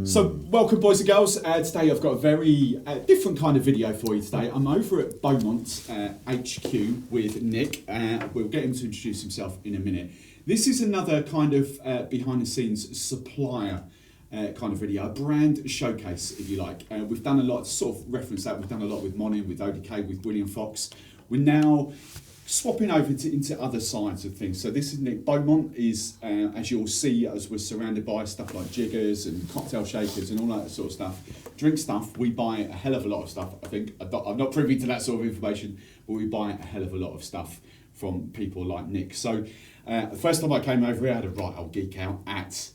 So, welcome boys and girls. Today I've got a very different kind of video for you today. I'm over at Beaumont HQ with Nick. We'll get him to introduce himself in a minute. This is another kind of behind the scenes supplier kind of video, a brand showcase if you like. We've done a lot, sort of reference that, we've done a lot with Monin, with ODK, with William Fox. We're now swapping over into other sides of things. So this is Nick. Beaumont is, as you'll see, as we're surrounded by stuff like Jiggers and cocktail shakers and all that sort of stuff. Drinkstuff, we buy a hell of a lot of stuff, I think. I'm not privy to that sort of information, but we buy a hell of a lot of stuff from people like Nick. So the first time I came over here, I had a right old geek out at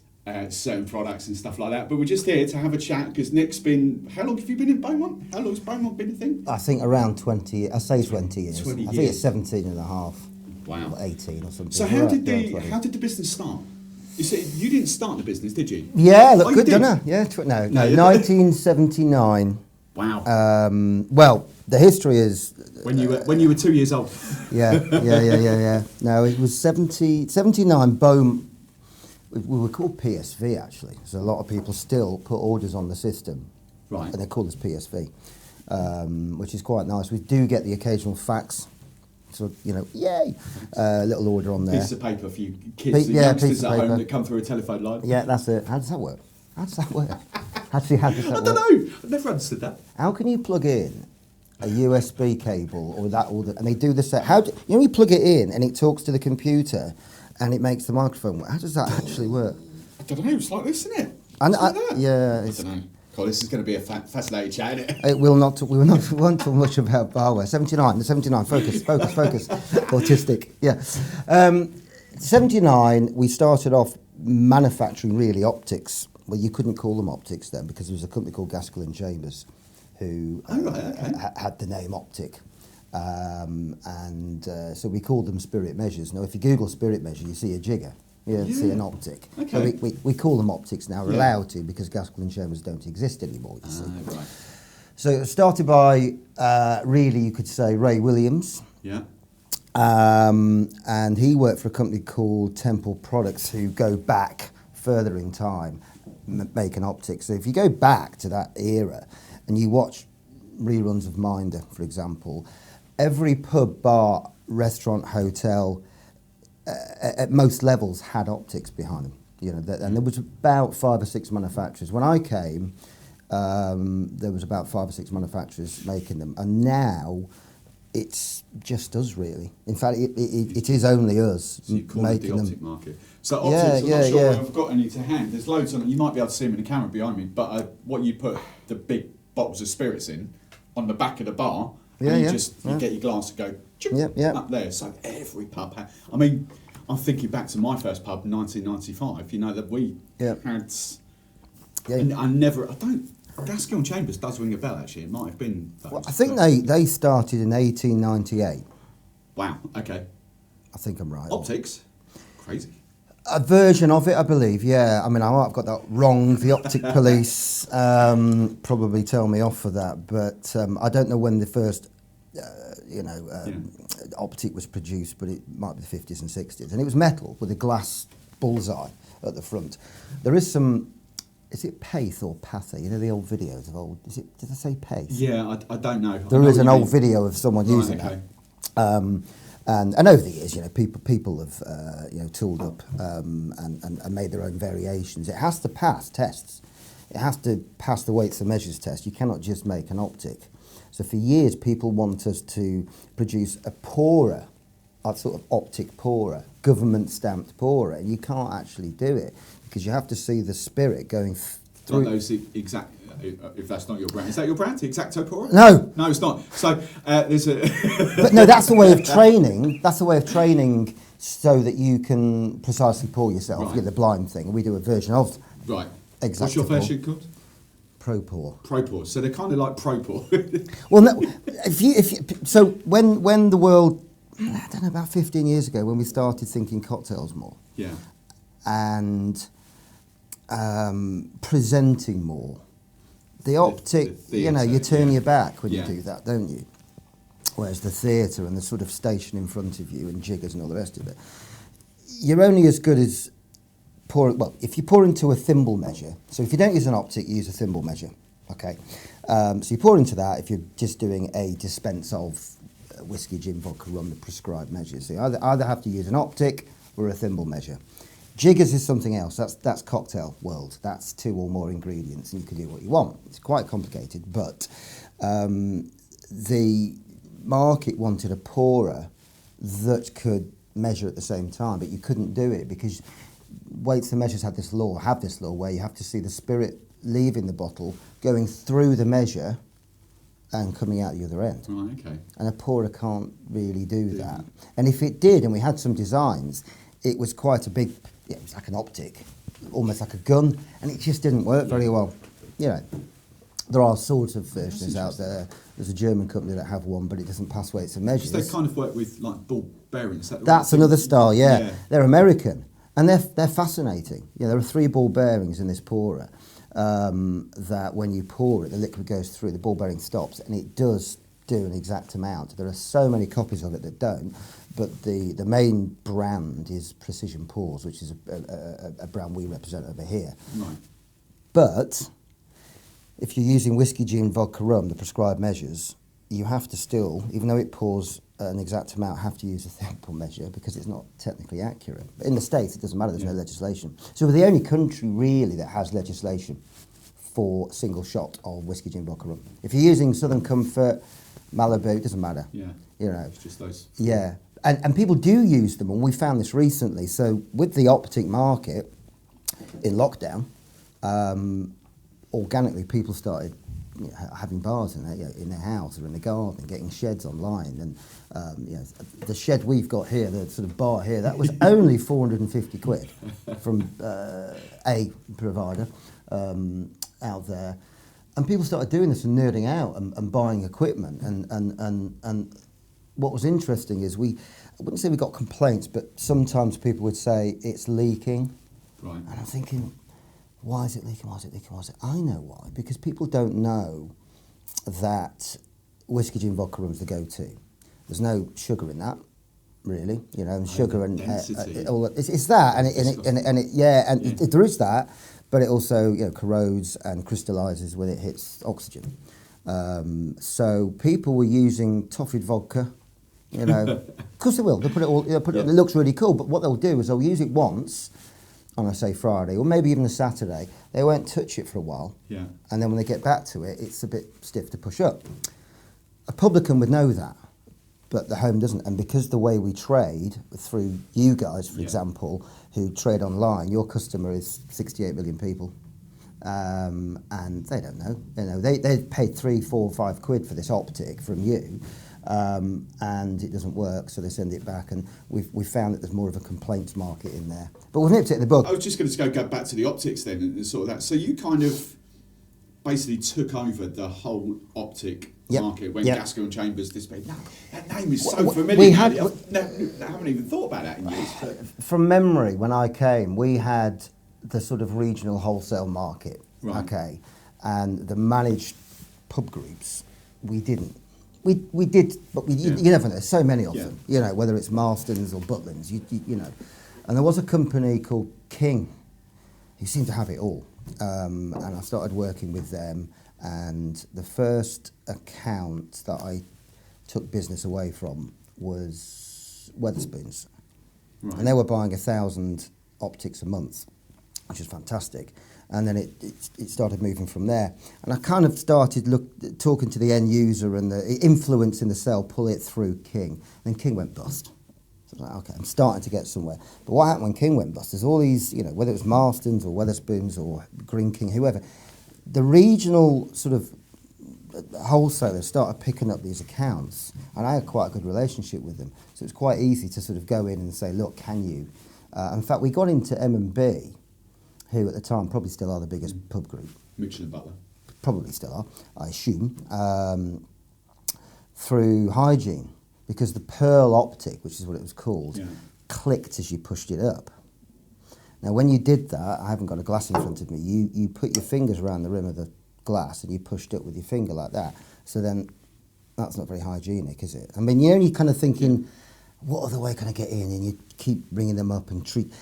certain products and stuff like that. But we're just here to have a chat because Nick's been, how long have you been in Beaumont? How long has Beaumont been a thing? I think around 20, I say 20 years. 20 years. I think it's 17 and a half. Wow. Or 18 or something. So how did the business start? You said you didn't start the business, did you? Yeah, look good, did? don't I? Yeah, no, 1979. Wow. Well, the history is... When you were 2 years old. Yeah. No, it was 79, Beaumont. We were called PSV actually, so a lot of people still put orders on the system, right? And they call us PSV, which is quite nice. We do get the occasional fax, so yay, little order on there. Piece of paper for you kids, youngsters at home that come through a telephone line. Yeah, that's it. How does that work? Actually, how does that work? I don't know. I've never understood that. How can you plug in a USB cable and they do the set? You plug it in and it talks to the computer. And it makes the microphone work. How does that actually work? I don't know. It's like this, isn't it? Yeah. I don't know. God, this is going to be a fascinating chat, isn't it? It will not. We won't talk much about barware. 79. Focus. Autistic. Yeah. 79. We started off manufacturing really optics. Well, you couldn't call them optics then because there was a company called Gaskell & Chambers who had the name Optic. So we called them spirit measures. Now, if you Google spirit measure, you see a jigger. You see an optic. Okay. So we call them optics now. We're allowed to because Gaskell & Chambers don't exist anymore, you see. Right. So it started by, really, you could say, Ray Williams. Yeah. And he worked for a company called Temple Products who go back further in time, making optics. So if you go back to that era and you watch reruns of Minder, for example, every pub, bar, restaurant, hotel, at most levels had optics behind them. And there was about 5 or 6 manufacturers. When I came, there was about 5 or 6 manufacturers making them, and now it's just us really. In fact, it is only us so you call making it the them. optic market. So optics, I'm not sure I've got any to hand. There's loads on. You might be able to see them in the camera behind me, but what you put the big bottles of spirits in on the back of the bar. You get your glass and go up there. So every pub had. I mean, I'm thinking back to my first pub in 1995. You know that we had. And Gaskell & Chambers does ring a bell. Actually, it might have been. Well, I think they started in 1898. Wow. Okay. I think I'm right. Optics. Crazy. A version of it, I believe, yeah. I mean, I might have got that wrong. The optic police probably tell me off for that, but I don't know when the first, optic was produced, but it might be the 50s and 60s. And it was metal with a glass bullseye at the front. There is some, is it Paith or Pathy? You know the old videos of old, did I say Paith? Yeah, I don't know. There is an old video of someone using that. And over the years, people have tooled up and made their own variations. It has to pass tests. It has to pass the weights and measures test. You cannot just make an optic. So for years, people want us to produce a pourer, a sort of optic pourer, government stamped pourer. You can't actually do it because you have to see the spirit going through. Like those exact. If that's not your brand, is that your brand? Exacto Pourer? No, it's not. So there's a. But no, that's the way of training. That's the way of training, so that you can precisely pour yourself. Right. You're the blind thing, and we do a version of. Right. Exacto. What's your version called? Pro Pour. Pro Pour. So they're kind of like Pro Pour. Well, no, so when the world, I don't know, about 15 years ago, when we started thinking cocktails more. Yeah. And presenting more. The optic, you turn your back when you do that, don't you? Whereas the theatre and the sort of station in front of you and Jiggers and all the rest of it, you're only as good as if you pour into a thimble measure, so if you don't use an optic, you use a thimble measure, okay? So you pour into that if you're just doing a dispense of whiskey, gin, vodka, rum, the prescribed measures. So you either have to use an optic or a thimble measure. Jiggers is something else. That's cocktail world. That's 2 or more ingredients, and you can do what you want. It's quite complicated, but the market wanted a pourer that could measure at the same time, but you couldn't do it because weights and measures have this law where you have to see the spirit leaving the bottle, going through the measure and coming out the other end. Right, okay. And a pourer can't really do that. And if it did, and we had some designs, it was quite a big, it was like an optic, almost like a gun, and it just didn't work very well. You know, there are sorts of versions out there. There's a German company that have one, but it doesn't pass weights and measures. Because they kind of work with like ball bearings. That's another style, yeah. They're American, and they're fascinating. You know, there are 3 ball bearings in this pourer that when you pour it, the liquid goes through, the ball bearing stops, and it does do an exact amount. There are so many copies of it that don't, but the main brand is Precision Pours, which is a brand we represent over here. Right. But if you're using whiskey, gin, vodka, rum, the prescribed measures, you have to still, even though it pours an exact amount, have to use a thimble measure because it's not technically accurate. But in the States, it doesn't matter, there's no legislation. So we're the only country really that has legislation for single shot of whiskey, gin, vodka, rum. If you're using Southern Comfort, Malibu, it doesn't matter. Yeah. You know. It's just those. Yeah. And people do use them, and we found this recently. So with the optic market in lockdown, organically people started having bars in their house or in the garden, getting sheds online. And the shed we've got here, the sort of bar here, that was only 450 quid from a provider out there. And people started doing this and nerding out and buying equipment. And what was interesting is I wouldn't say we got complaints, but sometimes people would say it's leaking. Right. And I'm thinking, why is it leaking? Why is it leaking? Why is it? I know why. Because people don't know that whiskey, gin, vodka rum is the go-to. There's no sugar in that, really. You know, and sugar and all. It's that, there is that, but it also corrodes and crystallises when it hits oxygen. So people were using toffee vodka. You know, of course they will. They put it all. It looks really cool, but what they'll do is they'll use it once on, say, Friday, or maybe even a Saturday. They won't touch it for a while. Yeah. And then when they get back to it, it's a bit stiff to push up. A publican would know that, but the home doesn't. And because the way we trade, through you guys, for example, who trade online, your customer is 68 million people. And they don't know. They paid 3, 4, 5 quid for this optic from you. And it doesn't work, so they send it back, and we've found that there's more of a complaints market in there. But we've nipped it in the bud. I was just going to go back to the optics then, and sort of that. So you kind of basically took over the whole optic market when Gaskell and Chambers displayed. No, that name is so familiar. I haven't even thought about that in years. From memory, when I came, we had the sort of regional wholesale market, okay, and the managed pub groups, we didn't. We did, but you never know. There's so many of them, whether it's Marston's or Butlins, you know. And there was a company called King who seemed to have it all. And I started working with them, and the first account that I took business away from was Wetherspoons. Right. And they were buying 1,000 optics a month, which is fantastic. And then it started moving from there. And I kind of started talking to the end user and the influence in the sale, pull it through King. Then King went bust. So I was like, okay, I'm starting to get somewhere. But what happened when King went bust is all these, whether it was Marston's or Wetherspoons or Green King, whoever, the regional sort of wholesalers started picking up these accounts. And I had quite a good relationship with them. So it was quite easy to sort of go in and say, look, can you? In fact, we got into M&B, who at the time probably still are the biggest pub group. Mitchell and Butler. Probably still are, I assume, through hygiene, because the Pearl optic, which is what it was called, clicked as you pushed it up. Now, when you did that, I haven't got a glass in front of me, you put your fingers around the rim of the glass and you pushed up with your finger like that. So then, that's not very hygienic, is it? I mean, you're only kind of thinking, what other way can I get in? And you keep bringing them up and treat...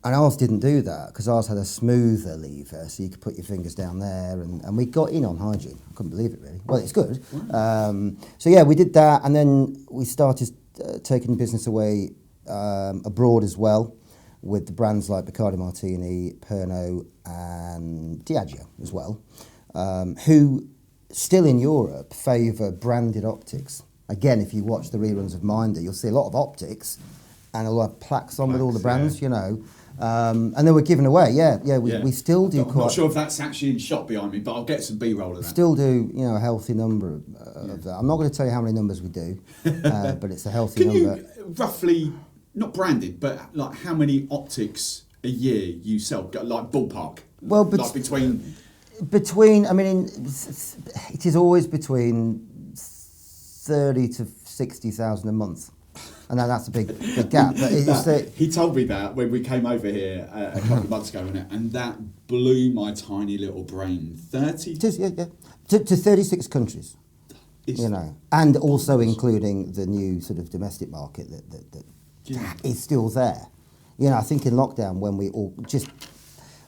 And ours didn't do that because ours had a smoother lever, so you could put your fingers down there, and we got in on hygiene. I couldn't believe it, really. Well, it's good. So yeah, we did that, and then we started taking business away abroad as well, with the brands like Bacardi Martini, Pernod, and Diageo as well, who still in Europe favour branded optics. Again, if you watch the reruns of Minder, you'll see a lot of optics and a lot of plaques on with all the brands, you know. And they were given away, we still do I'm not sure if that's actually in shot behind me, but I'll get some B-roll of that. Still do, you know, a healthy number of that. I'm not going to tell you how many numbers we do, but it's a healthy number. Can you roughly, not branded, but like how many optics a year you sell, like ballpark? Well, like between, I mean, it is always between 30 to 60,000 a month. And then that's a big gap. But he told me that when we came over here a couple of months ago, and that blew my tiny little brain. 30? It is, yeah. To 36 countries, you know. And also including the new sort of domestic market that is still there. You know, I think in lockdown when we all just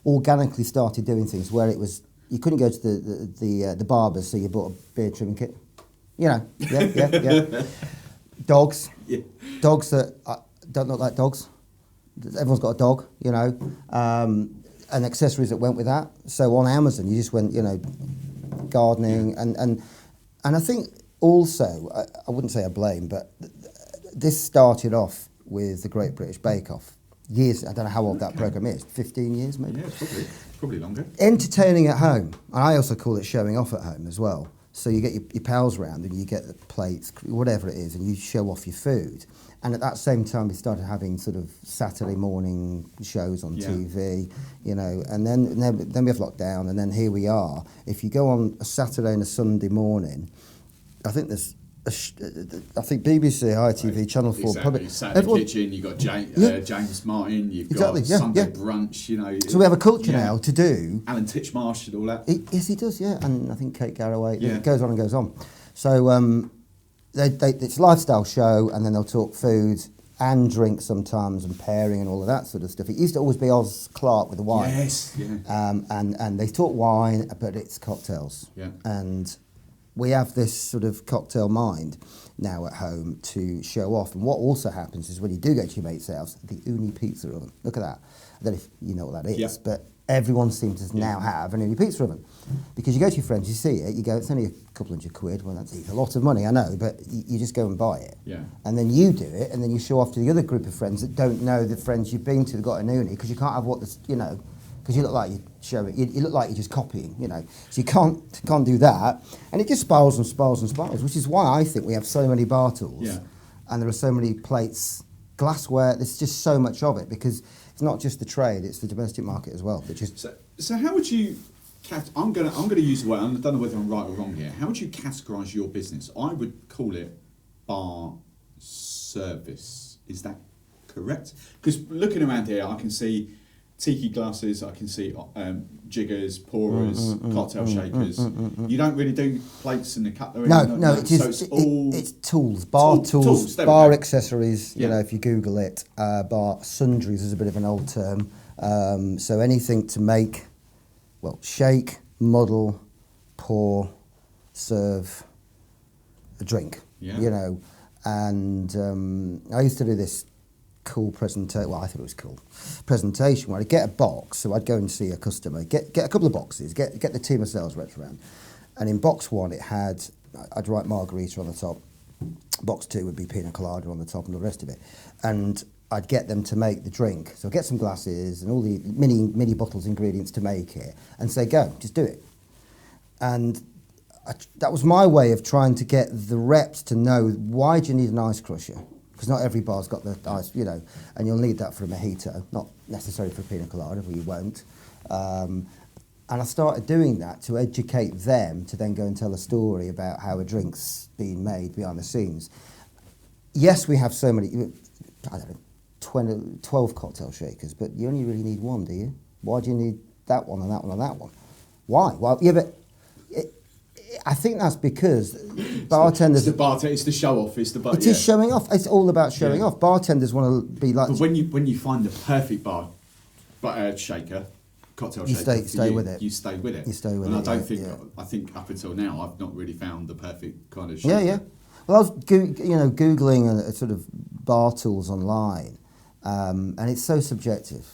organically started doing things where it was, you couldn't go to the barbers, so you bought a beard trimming kit. You know, yeah. Dogs. Yeah. Dogs that don't look like dogs. Everyone's got a dog, you know. And accessories that went with that. So on Amazon, you just went, you know, gardening. And I think also, I wouldn't say I blame, but this started off with the Great British Bake Off. Years, I don't know how old that programme is, 15 years maybe? Yeah, probably longer. Entertaining at home. And I also call it showing off at home as well. So you get your pals round and you get the plates, whatever it is, and you show off your food. And at that same time, we started having sort of Saturday morning shows on TV, you know. And then we have lockdown, and then here we are. If you go on a Saturday and a Sunday morning, I think there's, I think BBC, ITV, Channel 4, exactly. probably. Saturday Kitchen, you've got James Martin, you've got Sunday Brunch, you know. So we have a culture now to do. Alan Titchmarsh and all that. Yes, he does, yeah. And I think Kate Garraway. Yeah. It goes on and goes on. So it's a lifestyle show, and then they'll talk food and drink sometimes, and pairing and all of that sort of stuff. It used to always be Oz Clarke with the wine. Yes, yeah. And they talk wine, but it's cocktails. Yeah. And we have this sort of cocktail mind now at home to show off. And what also happens is when you do go to your mate's house, the Uni pizza oven. Look at that. I don't know if you know what that is, but everyone seems to now have an Uni pizza oven. Because you go to your friends, you see it, you go, it's only a couple £100. Well, that's a lot of money, I know, but you just go and buy it. Yeah. And then you do it, and then you show off to the other group of friends that don't know the friends you've been to that got an Uni, because you can't have what this, you know, because you look like you're showing, you look like you're just copying, you know. So you can't do that. And it just spirals and spirals and spirals, which is why I think we have so many bar tools and there are so many plates, glassware, there's just so much of it, because it's not just the trade, it's the domestic market as well. That just so how would you, I'm gonna use the word, I don't know whether I'm right or wrong here, how would you categorise your business? I would call it bar service. Is that correct? Because looking around here, I can see tiki glasses, I can see jiggers, pourers, cocktail shakers. You don't really do plates and the cutlery? No, it's tools, bar tools, bar accessories, you know, if you Google it. Bar sundries is a bit of an old term. So anything to make, well, shake, muddle, pour, serve a drink, you know. And I used to do this cool presentation, well, I thought it was cool, presentation where I'd get a box, so I'd go and see a customer, get a couple of boxes, get the team of sales reps around, and in box one it had, I'd write margarita on the top, box two would be pina colada on the top and all the rest of it, and I'd get them to make the drink, so I'd get some glasses and all the mini bottles ingredients to make it, and say, go, just do it. And that was my way of trying to get the reps to know, why do you need an ice crusher? Because not every bar's got the ice, you know, and you'll need that for a mojito, not necessarily for a pina colada, but you won't. And I started doing that to educate them to then go and tell a story about how a drink's being made behind the scenes. Yes, we have so many, I don't know, 12 cocktail shakers, but you only really need one, do you? Why do you need that one and that one and that one? Why? Well, yeah, but I think that's because bartenders... It's the show off. It is showing off. It's all about showing off. Bartenders want to be like... But when you find the perfect bar but shaker, cocktail You shaker. stay with it. You stay with it. You stay with and it. I don't yeah, think yeah. I think up until now I've not really found the perfect kind of shaker. Yeah. Well, I was googling a sort of bar tools online, and it's so subjective.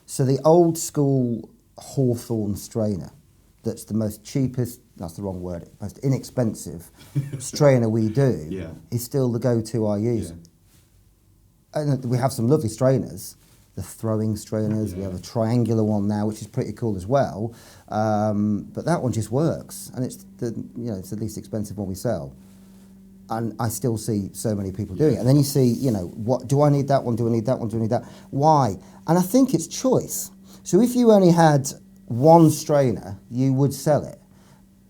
So the old school Hawthorne strainer, that's the most cheapest. That's the wrong word. Most inexpensive strainer we do is still the go-to I use. And we have some lovely strainers, the throwing strainers. We have a triangular one now, which is pretty cool as well. But that one just works, and it's it's the least expensive one we sell. And I still see so many people doing it. And then you see, what do I need that one? Do I need that one? Do I need that? Why? And I think it's choice. So if you only had one strainer, you would sell it.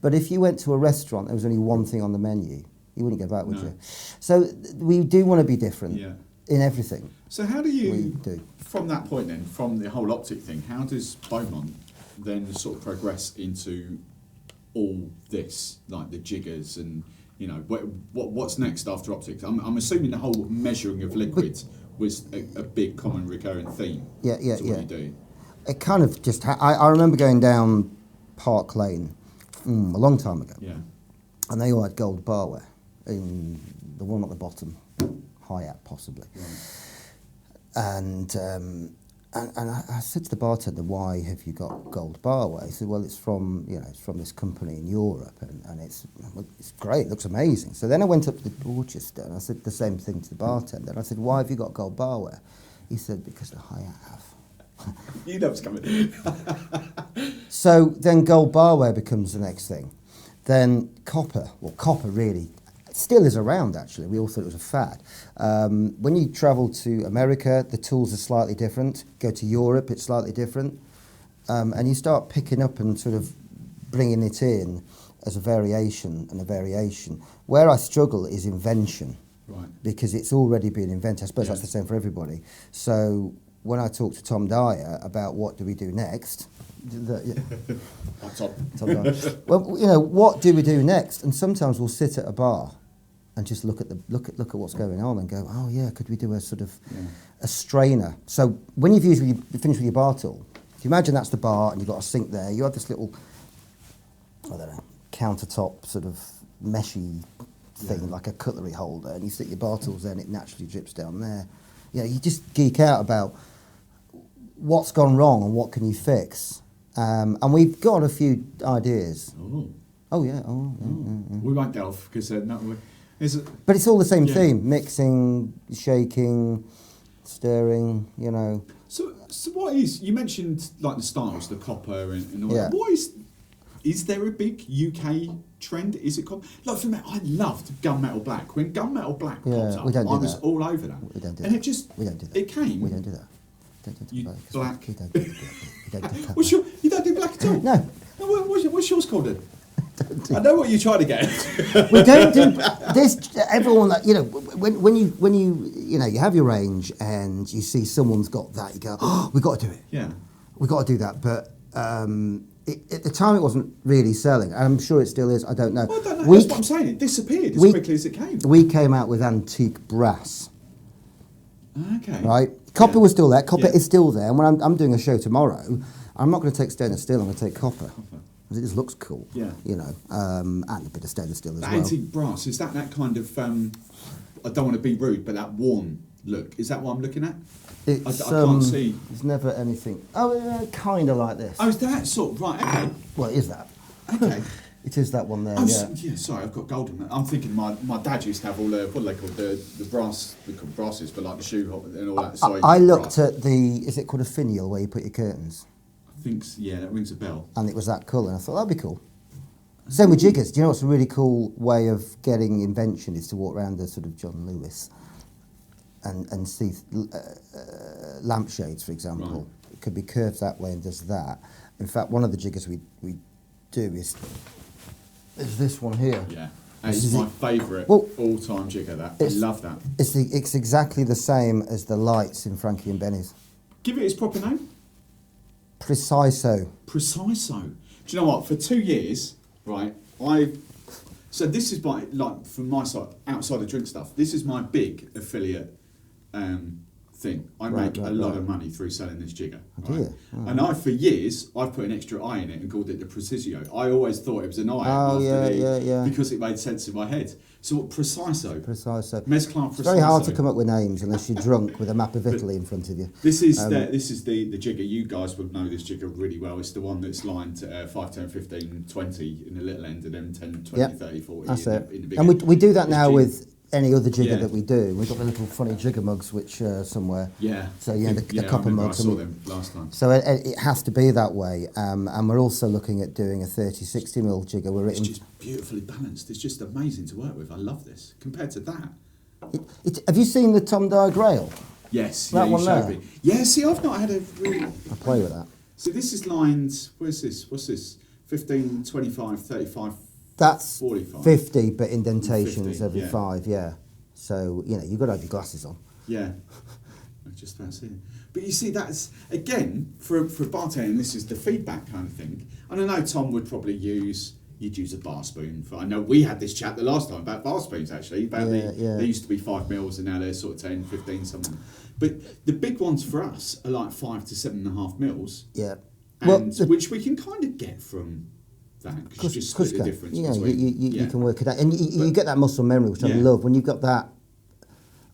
But if you went to a restaurant, there was only one thing on the menu, you wouldn't go back, would you? So we do want to be different in everything. So how do you, from that point then, from the whole optic thing, how does Beaumont then sort of progress into all this, like the jiggers and, what's next after optics? I'm assuming the whole measuring of liquids was a big common recurring theme. What you do. It kind of just, I remember going down Park Lane a long time ago. Yeah. And they all had gold barware in the one at the bottom, Hyatt possibly. Right. And I said to the bartender, "Why have you got gold barware?" He said, "Well, it's from this company in Europe, and it's great, it looks amazing." So then I went up to the Dorchester and I said the same thing to the bartender. And I said, "Why have you got gold barware?" He said, "Because the Hyatt have." You know what's coming. So then gold barware becomes the next thing. Then copper really still is around, actually. We all thought it was a fad. When you travel to America, the tools are slightly different. Go to Europe, it's slightly different. And you start picking up and sort of bringing it in as a variation and a variation. Where I struggle is invention. Right. Because it's already been invented. I suppose that's the same for everybody. So when I talked to Tom Dyer about what do we do next, Tom. well, what do we do next? And sometimes we'll sit at a bar and just look at what's going on and go, oh yeah, could we do a sort of a strainer? So when you finish with your bar tool, if you imagine that's the bar and you've got a sink there, you have this little, I don't know, countertop sort of meshy thing like a cutlery holder, and you stick your bar tools there and it naturally drips down there. You just geek out about what's gone wrong and what can you fix. And we've got a few ideas. Oh yeah. We won't delve because but it's all the same theme: mixing, shaking, stirring. So what is? You mentioned like the styles, the copper and all that. What is there a big UK trend? Is it called? Like for me, I loved gunmetal black. When gunmetal black popped up, I was all over that. We don't do and that. it just we don't do that. It came. We don't do that. Black. We don't do that. You don't do black at all? No. What's yours called then? I know what you're trying to get. We don't do this. Everyone, when you have your range and you see someone's got that, you go, oh, we've got to do it. Yeah. We've got to do that. But at the time, it wasn't really selling. I'm sure it still is. I don't know. Well, I don't know. That's what I'm saying. It disappeared as quickly as it came. We came out with antique brass. Okay. Right? Copper was still there. Copper is still there. And when I'm doing a show tomorrow, I'm not going to take stainless steel. I'm going to take copper. It just looks cool. Yeah. And a bit of stainless steel as well. Antique brass, is that kind of, I don't want to be rude, but that worn look, is that what I'm looking at? It's, I can't see. There's never anything. Oh, kind of like this. Oh, is that sort of, right, okay. Well, it is that. Okay. It is that one there, Sorry, I've got gold on that. I'm thinking my dad used to have all the, what are they called, the brass, they're called brasses, but like the shoe and all that. I looked at is it called a finial where you put your curtains? I think, that rings a bell. And it was that colour, and I thought, that'd be cool. Same with jiggers. Do you know what's a really cool way of getting invention is to walk around the sort of John Lewis and see lampshades, for example. Right. It could be curved that way and does that. In fact, one of the jiggers we do is this one here. Yeah, it's my favourite all-time jigger, that. I love that. It's exactly the same as the lights in Frankie and Benny's. Give it its proper name. Preciso. Do you know what? For 2 years, right, so this is from my side, outside of Drinkstuff, this is my big affiliate thing. I Right, make a lot of money through selling this jigger. Do you? Oh. And for years, I've put an extra I in it and called it the Precisio. I always thought it was an I because it made sense in my head. So Preciso. Mesclar Preciso. It's very hard to come up with names unless you're drunk with a map of Italy in front of you. This is the jigger. You guys would know this jigger really well. It's the one that's lined 5, 10, 15, 20 in the little end and then 10, 20, 30, 40 that's in it. The big and end. we do that now jigger. with any other jigger that we do. We've got the little funny jigger mugs which somewhere. Yeah. So the copper mugs. I saw them last time. So it has to be that way. And we're also looking at doing a 30-60mm jigger. It's just beautifully balanced. It's just amazing to work with. I love this. Compared to that. Have you seen the Tom Dyer Grail? Yes. That one there? Me. Yeah, see, I've not had a really... I play with that. So this is lined... Where's this? What's this? 15, 25, 35... That's 45. 50, but indentations 50, every 5, yeah. So, you've got to have your glasses on. Yeah. I just about see it. But you see, that's, again, for a bartender, and this is the feedback kind of thing. And I know Tom would probably you'd use a bar spoon. I know we had this chat the last time about bar spoons, actually. They used to be 5 mils and now they're sort of 10, 15, something. But the big ones for us are like 5 to 7.5 mils. Yeah. And which we can kind of get from... Because you just split the difference between... You can work it out. And you get that muscle memory, which I love. When you've got that,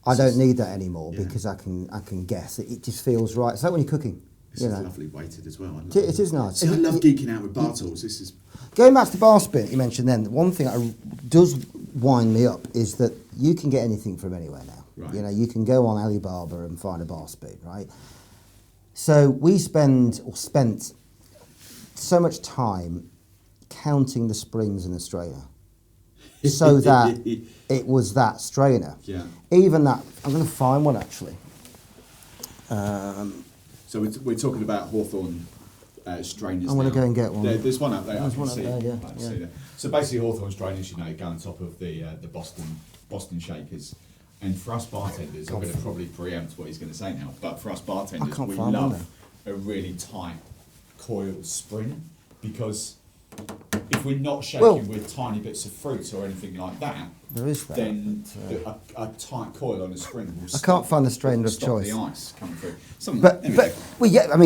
I don't need that anymore because I can guess. It just feels right. It's like when you're cooking. This is lovely weighted as well. It is nice. See, I love geeking out with bar tools. This is... Going back to the bar spoon you mentioned then, one thing that does wind me up is that you can get anything from anywhere now. Right. You can go on Alibaba and find a bar spoon, right? So we spent so much time counting the springs in a strainer so that it was that strainer. Yeah. Even that, I'm going to find one actually. So we're talking about Hawthorne strainers. I'm going to go and get one. There's one up there. There's I can one up see there, it. yeah. I can see that. So basically, Hawthorne strainers, go on top of the Boston shakers. And for us bartenders, I'm going to probably preempt what he's going to say now. But for us bartenders, we love a really tight coiled spring because if we're not shaking with tiny bits of fruit or anything like that, then a tight coil on a spring will I can't find the strainer of stop choice. the ice coming through.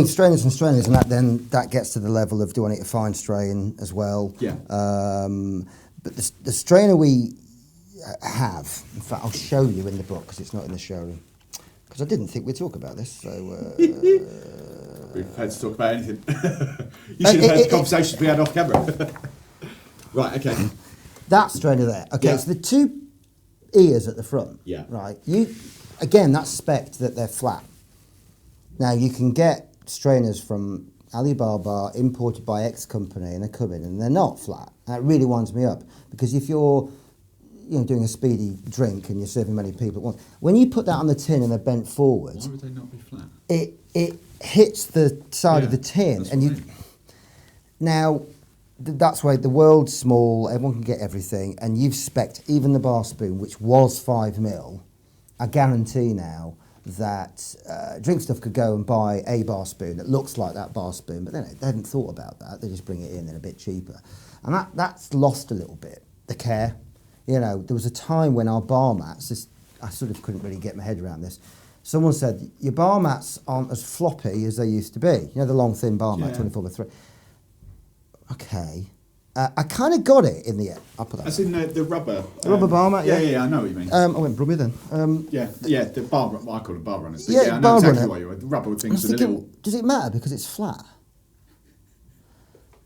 Strainers and strainers, and that gets to the level of do I need a fine strain as well. Yeah. But the strainer we have, in fact, I'll show you in the book because it's not in the showroom. Because I didn't think we'd talk about this, so... We've had to talk about anything. You should have heard the conversations we had off camera. Right, okay. That strainer there. Okay, so the two ears at the front. Yeah. Right. That's spec'd that they're flat. Now, you can get strainers from Alibaba imported by X company and they come in and they're not flat. And it really winds me up because if you're doing a speedy drink and you're serving many people at once, when you put that on the tin and they're bent forward... Why would they not be flat? It hits the side of the tin and that's why the world's small, everyone can get everything, and you've spec'd even the bar spoon, which was 5 mil. I guarantee now that Drinkstuff could go and buy a bar spoon that looks like that bar spoon, but they hadn't thought about that. They just bring it in, they're a bit cheaper. And that's lost a little bit, the care. There was a time when our bar mats, I sort of couldn't really get my head around this. Someone said, your bar mats aren't as floppy as they used to be. The long, thin bar mat, 24 by 3. Okay. I kind of got it in the end. I'll put that. As in the rubber. The rubber bar mat, yeah, I know what you mean. I went Brummy then. The bar, what I call it bar runners. Yeah, I know bar exactly runner. what you are. The rubber things with the little... Does it matter because it's flat?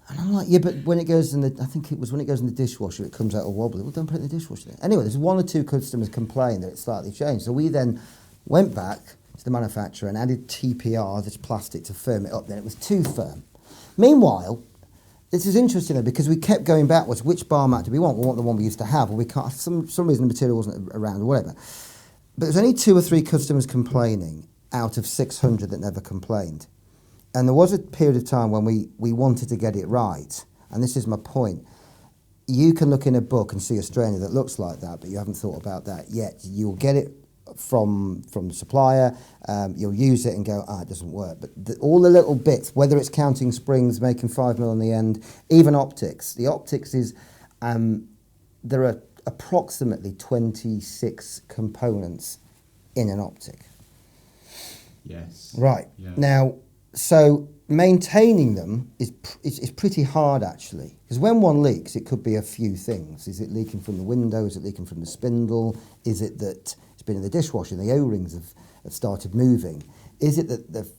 And I'm like, yeah, but when it goes in the dishwasher, it comes out all wobbly. Well, don't put it in the dishwasher then. Anyway, there's 1 or 2 customers complained that it slightly changed. So we then went back to the manufacturer and added TPR, this plastic, to firm it up. Then it was too firm. Meanwhile, this is interesting though, because we kept going backwards. Which bar mat do we want? We want the one we used to have, or we can't. For some reason the material wasn't around, or whatever. But there's only 2 or 3 customers complaining out of 600 that never complained. And there was a period of time when we wanted to get it right. And this is my point. You can look in a book and see a strainer that looks like that, but you haven't thought about that yet. You'll get it from the supplier, you'll use it and go, it doesn't work. But all the little bits, whether it's counting springs, making 5 mil on the end, even optics. The optics is, there are approximately 26 components in an optic. Yes. Right. Yeah. Now, so maintaining them is pretty hard actually, because when one leaks, it could be a few things. Is it leaking from the window? Is it leaking from the spindle? Is it that it's been in the dishwasher and the O-rings have started moving? Is it that they've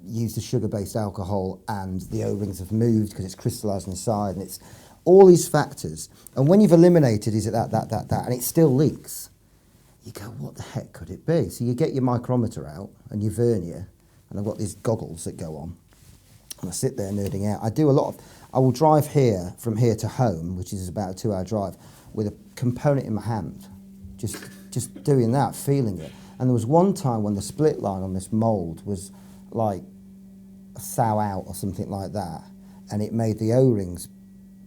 used the sugar-based alcohol and the O-rings have moved because it's crystallised inside, and it's all these factors. And when you've eliminated, is it that, and it still leaks, you go, what the heck could it be? So you get your micrometer out and your vernier, and I've got these goggles that go on, and I sit there nerding out. I will drive from here to home, which is about a 2-hour drive, with a component in my hand, just doing that, feeling it. And there was one time when the split line on this mould was like a sow out or something like that, and it made the O-rings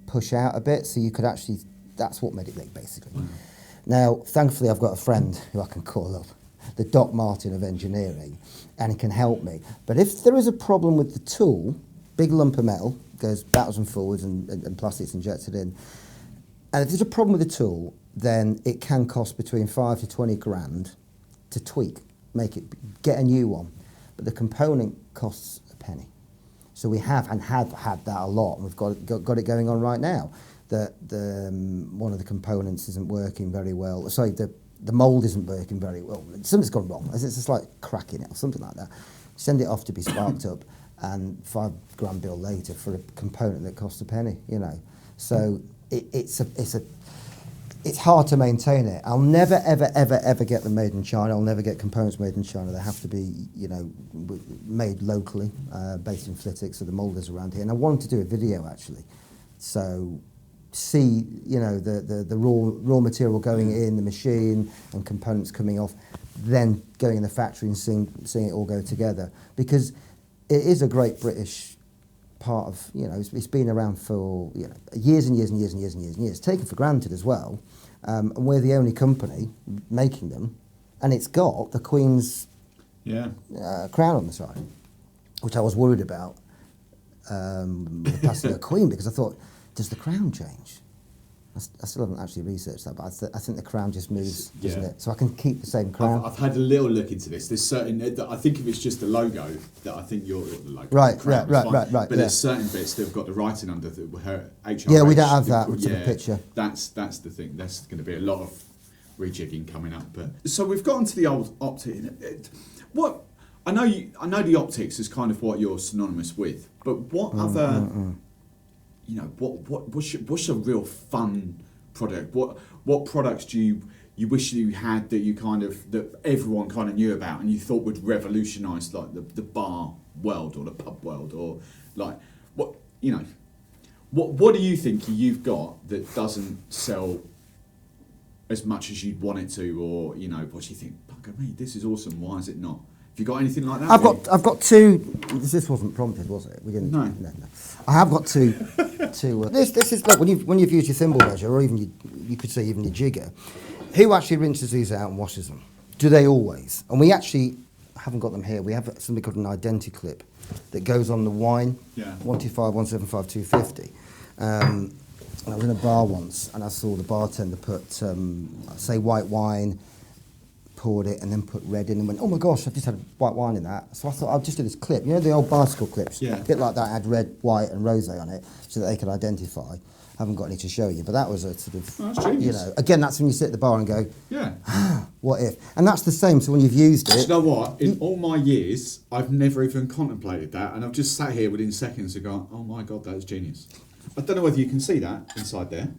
push out a bit, so you could actually, that's what made it leak basically. Mm. Now, thankfully I've got a friend who I can call up, the Doc Martin of engineering, and he can help me. But if there is a problem with the tool, big lump of metal, goes backwards and forwards and plastic's injected in, and if there's a problem with the tool, then it can cost between 5 to 20 grand to tweak, get a new one. But the component costs a penny. So we have had that a lot, and we've got it going on right now. That one of the components isn't working very well. Sorry, the mould isn't working very well. Something's gone wrong. It's just like cracking it or something like that. Send it off to be sparked up, and 5 grand bill later for a component that costs a penny. You know, so it's hard to maintain it. I'll never, ever get them made in China. I'll never get components made in China. They have to be, made locally, based in Flitwick, so the moulders around here. And I wanted to do a video, actually. So see, the raw material going in the machine and components coming off, then going in the factory and seeing it all go together. Because it is a great British part of, it's been around for years and years and years and years and years and years, taken for granted as well, and we're the only company making them, and it's got the Queen's crown on the side, which I was worried about with the passing of the Queen, because I thought, does the crown change? I still haven't actually researched that, but I think the crown just moves, doesn't it? So I can keep the same crown. I've had a little look into this. There's certain, I think if it's just the logo, that I think you're the logo. Right. But there's certain bits that have got the writing under her HRH. Yeah, we don't have that with the picture. That's the thing. There's going to be a lot of rejigging coming up. But so we've gotten to the old optic. What I know the optics is kind of what you're synonymous with, but what other what's a real fun product? What products do you wish you had that everyone kind of knew about and you thought would revolutionise like the bar world or the pub world, or like what do you think you've got that doesn't sell as much as you'd want it to, or what do you think? Bugger me, this is awesome. Why is it not? Have you got anything like that? I've got two. This wasn't prompted, was it? We didn't. No. I have got two. This is like when you've used your thimble measure, or even you could say even your jigger. Who actually rinses these out and washes them? Do they always? And we actually haven't got them here. We have something called an identity clip that goes on the wine. Yeah. 125, 175, 250. I was in a bar once and I saw the bartender put say white wine, poured it and then put red in and went, oh my gosh, I've just had white wine in that. So I thought I'll just do this clip. The old bicycle clips? Yeah. A bit like that, had red, white and rosé on it so that they could identify. I haven't got any to show you, but that was a sort of, that's genius. Again, that's when you sit at the bar and go, yeah, what if? And that's the same, so when you've used it... Do you know what? In all my years, I've never even contemplated that, and I've just sat here within seconds and gone, oh my God, that's genius. I don't know whether you can see that inside there.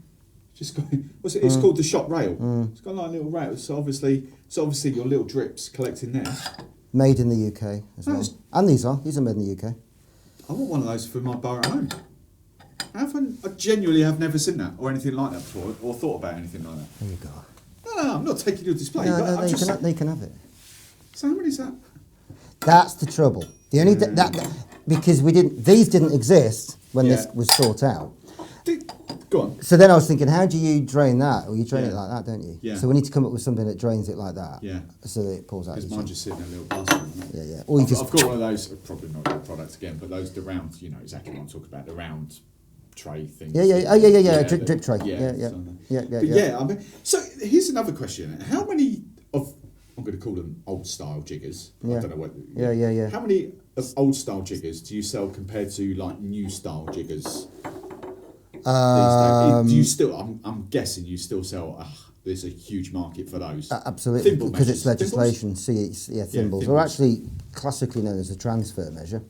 Just going, what's it? It's called the shop rail. It's got like a little rail. So obviously your little drips collecting there. Made in the UK as well. And these are made in the UK. I want one of those for my bar at home. I genuinely have never seen that or anything like that before, or thought about anything like that. There you go. No, I'm not taking your display. No, they can have it. So how many is that? That's the trouble. The only because these didn't exist when this was thought out. Go on. So then I was thinking, how do you drain that? Well, you drain it like that, don't you? Yeah. So we need to come up with something that drains it like that. Yeah. So that it pulls out. Because mine just sitting in a little basket. Yeah. Or I've got one of those, probably not real products again, but the round, exactly what I'm talking about, the round tray thing. Yeah. Drip tray. Yeah. I mean, so here's another question. How many of I'm going to call them old style jiggers. Yeah. I don't know what. Yeah. How many old style jiggers do you sell compared to like new style jiggers? Do you still? I'm guessing you still sell. There's a huge market for those. Absolutely, Thimble because measures. it's legislation. Thimbles are actually classically known as a transfer measure,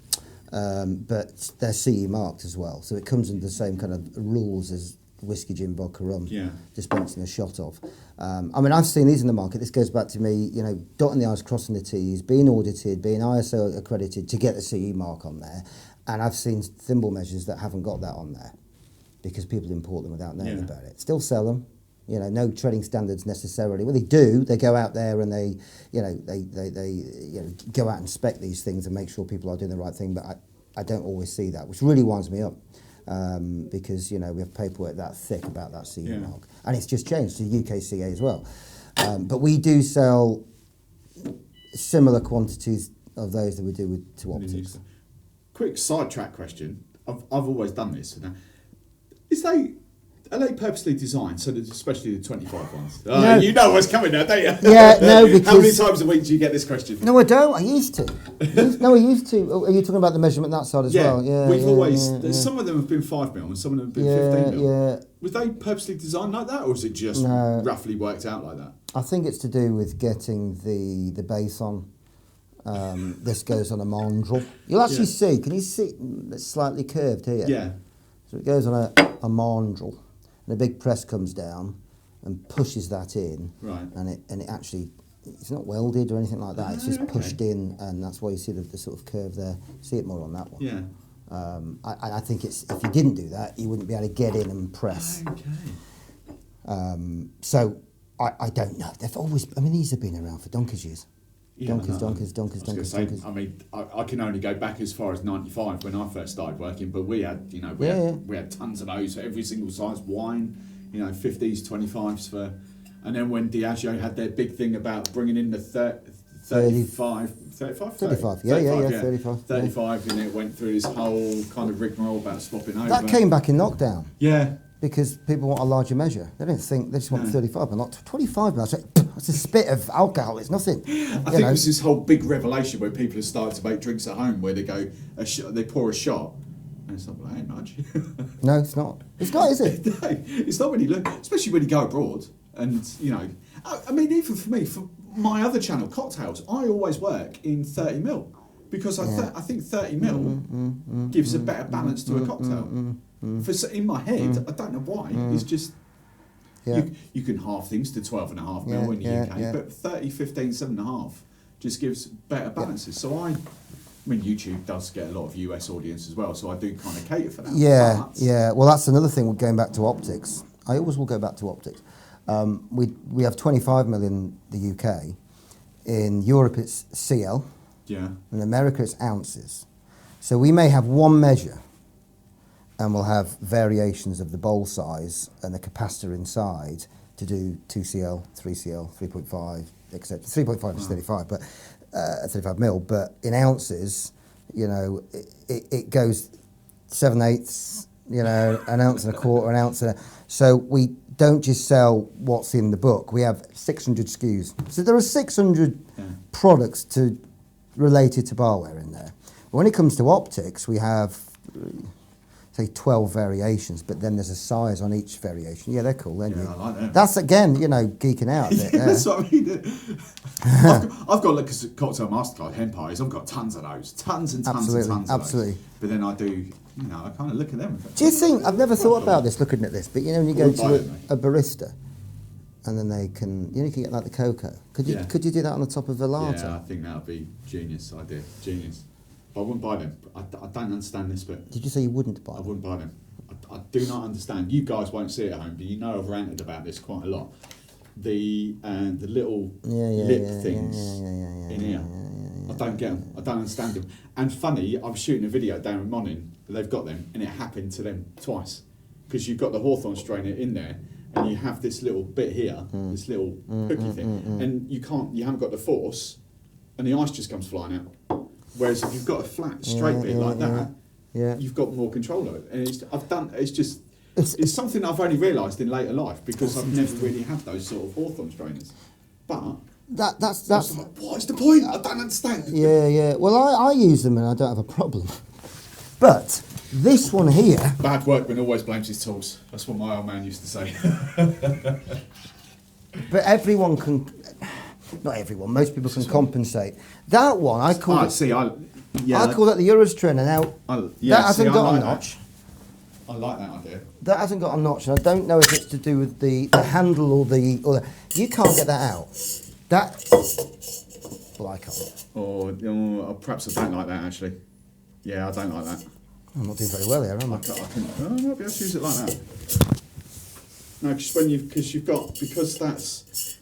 but they're CE marked as well. So it comes under the same kind of rules as whiskey, gin, vodka, rum, dispensing a shot of. I mean, I've seen these in the market. This goes back to me, dotting the I's, crossing the T's, being audited, being ISO accredited to get the CE mark on there. And I've seen thimble measures that haven't got that on there because people import them without knowing about it. Still sell them. No treading standards necessarily. Well, they do. They go out there and they go out and spec these things and make sure people are doing the right thing. But I don't always see that, which really winds me up because we have paperwork that thick about that CE mark, and it's just changed to UKCA as well. But we do sell similar quantities of those that we do to optics. Quick sidetrack question. I've always done this. Are they purposely designed so that, especially the 25 ones? No. You know what's coming now, don't you? Yeah, no, because... How many times a week do you get this question? No, I don't. I used to. I used to. Are you talking about the measurement that side as well? Yeah, we've always... Some of them have been 5 mil and some of them have been 15 mil. Yeah. Was they purposely designed like that, or is it just roughly worked out like that? I think it's to do with getting the base on. This goes on a mandrel. You'll actually see. Can you see? It's slightly curved here. Yeah. So it goes on a mandrel. And a big press comes down and pushes that in, right? And it actually, it's not welded or anything like that. It's just pushed in, and that's why you see the sort of curve there. See it more on that one. Yeah. I think it's, if you didn't do that, you wouldn't be able to get in and press. Okay. So I don't know. They've always. I mean, these have been around for donkey's years. Donkey's. I mean, I can only go back as far as 95 when I first started working, but we had, we had tons of those for every single size wine, 50s, 25s for, and then when Diageo had their big thing about bringing in the 35, 35, and it went through this whole kind of rigmarole about swapping over. That came back in lockdown. Yeah. Because people want a larger measure. They don't think, they just want 35, but not 25. That's a spit of alcohol, it's nothing. I think there's this whole big revelation where people have started to make drinks at home where they go, they pour a shot, and it's not, well, that ain't much. No, it's not. It's not, is it? No, it's not when you look, especially when you go abroad. And, I mean, even for me, for my other channel, Cocktails, I always work in 30 mil. Because I think 30 mil gives a better balance to a cocktail. In my head, I don't know why. It's just you can halve things to 12.5 mil in the UK, but 30, 15, 7.5 just gives better balances. So I mean, YouTube does get a lot of US audience as well, so I do kind of cater for that. Yeah. Well, that's another thing. We're going back to optics. I always will go back to optics. We have 25 mil in the UK. In Europe, it's CL. Yeah. In America, it's ounces. So we may have one measure, and we'll have variations of the bowl size and the capacitor inside to do 2CL, 3CL, 3.5, etc. 3.5 is 35, but 35 mil. But in ounces, it goes 7/8, an ounce and a quarter, an ounce. So we don't just sell what's in the book. We have 600 SKUs. So there are 600 products related to barware in there. But when it comes to optics, we have, say, 12 variations, but then there's a size on each variation. Yeah, they're cool, aren't you? I like them. That's, again, geeking out a bit there. That's what I mean. I've got like a cocktail masterclass, Empires. I've got tons of those. Tons and tons of those. But then I do, I kind of look at them. Do you think, I've never thought about this, looking at this, but when you go to a barista, and then they can, you can get like the cocoa. Could you do that on the top of a latte? Yeah, I think that would be genius idea. Genius. But I wouldn't buy them. I don't understand this bit. Did you say you wouldn't buy them? I wouldn't buy them. I do not understand. You guys won't see it at home, but I've ranted about this quite a lot. The little lip things in here. I don't get them. I don't understand them. And funny, I'm shooting a video down in Monin. They've got them, and it happened to them twice. Because you've got the Hawthorne strainer in there, and you have this little bit here, this little hooky thing, and you haven't got the force, and the ice just comes flying out. Whereas if you've got a flat, straight bit like that, you've got more control of it. And it's something I've only realised in later life because I've never really had those sort of Hawthorne strainers. But That's Like, what is the point? I don't understand. yeah. Well, I use them and I don't have a problem. But this one here. Bad workman always blames his tools. That's what my old man used to say. But everyone can. Not everyone. Most people can compensate. That one I call. I it, see. I call that the Euros trainer. Now that hasn't got a notch. I like that idea. That hasn't got a notch, and I don't know if it's to do with the handle or the. You can't get that out. That. Well, I can't. Or perhaps I don't like that actually. Yeah, I don't like that. I'm not doing very well here, am I? I might be able to use it like that. No,